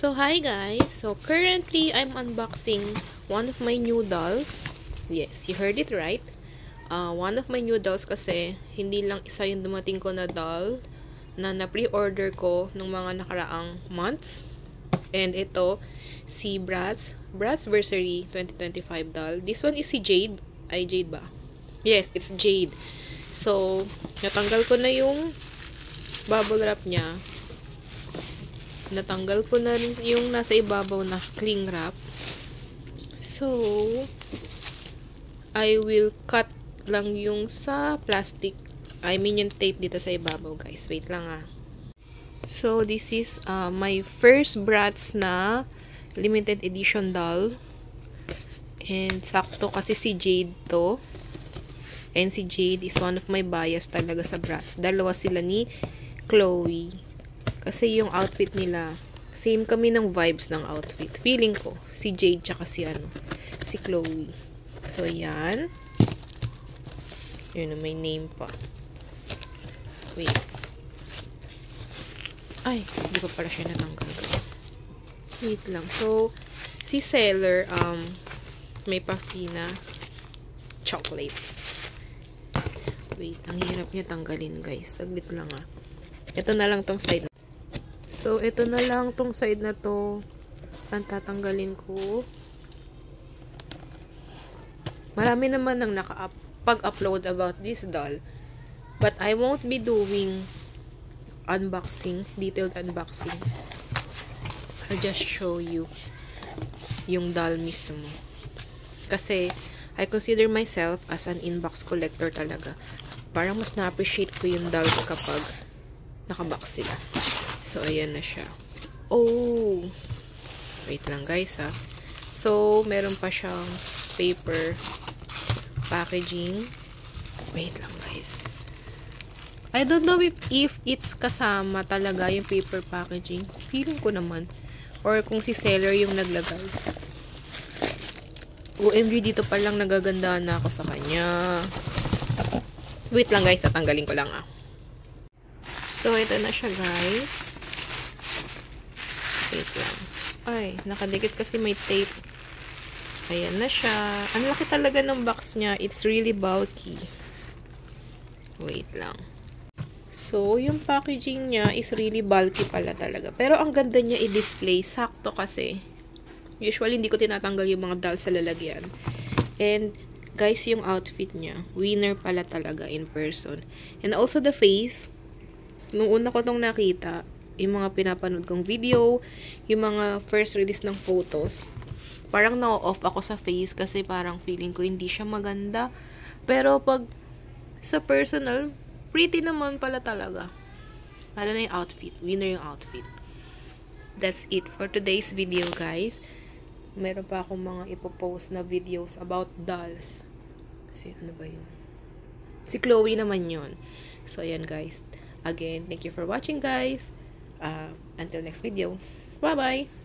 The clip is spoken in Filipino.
So, hi guys. So, currently, I'm unboxing one of my new dolls. Yes, you heard it right. One of my new dolls kasi, hindi lang isa yung dumating ko na doll na na-pre-order ko nung mga nakaraang months. And ito, si Bratz Bursary 2025 doll. This one is si Jade. Ay, Jade ba? Yes, it's Jade. So, natanggal ko na yung bubble wrap niya. Natanggal ko na yung nasa ibabaw na cling wrap. So, I will cut lang yung sa plastic. I mean yung tape dito sa ibabaw, guys. Wait lang ah. So, this is my first Bratz na limited edition doll. And sakto kasi si Jade to. And si Jade is one of my bias talaga sa Bratz. Dalawa sila ni Chloe. Kasi yung outfit nila, same kami ng vibes ng outfit. Feeling ko, si Jade tsaka si Chloe. So, yan. Yun, may name pa. Wait. Ay, hindi pa pala siya natanggal, guys. Wait lang. So, si seller, may pa-fina chocolate. Wait, ang hirap niya tanggalin, guys. Saglit lang, ah. Ito na lang tong side. So, ito na lang tong side na to. Ang tatanggalin ko. Marami naman nang nakapag-upload about this doll. But I won't be doing unboxing, detailed unboxing. I'll just show you yung doll mismo. Kasi, I consider myself as an inbox collector talaga. Parang mas na-appreciate ko yung dolls kapag nakabox sila. So, ayan na siya. Oh! Wait lang, guys, ha. So, meron pa siyang paper packaging. Wait lang, guys. I don't know if it's kasama talaga yung paper packaging. Feeling ko naman. Or kung si seller yung naglagay. OMG, dito pa lang nagaganda na ako sa kanya. Wait lang, guys. Tatanggalin ko lang, ah. So, ito na siya, guys. Wait lang. Ay, nakadikit kasi may tape. Ayan na siya. Ang laki talaga ng box niya. It's really bulky. Wait lang. So, yung packaging niya is really bulky pala talaga. Pero ang ganda niya i-display. Sakto kasi. Usually, hindi ko tinatanggal yung mga doll sa lalagyan. And, guys, yung outfit niya, winner pala talaga in person. And also the face. Nung una ko tong nakita, yung mga pinapanood kong video, yung mga first release ng photos, parang na-off ako sa face kasi parang feeling ko hindi siya maganda. Pero pag sa personal, pretty naman pala talaga. Lalo na yung outfit. Winner yung outfit. That's it for today's video, guys. Meron pa akong mga ipopost na videos about dolls. Kasi ano ba yun? Si Chloe naman yun. So, ayan, guys. Again, thank you for watching, guys. Until next video. Bye-bye!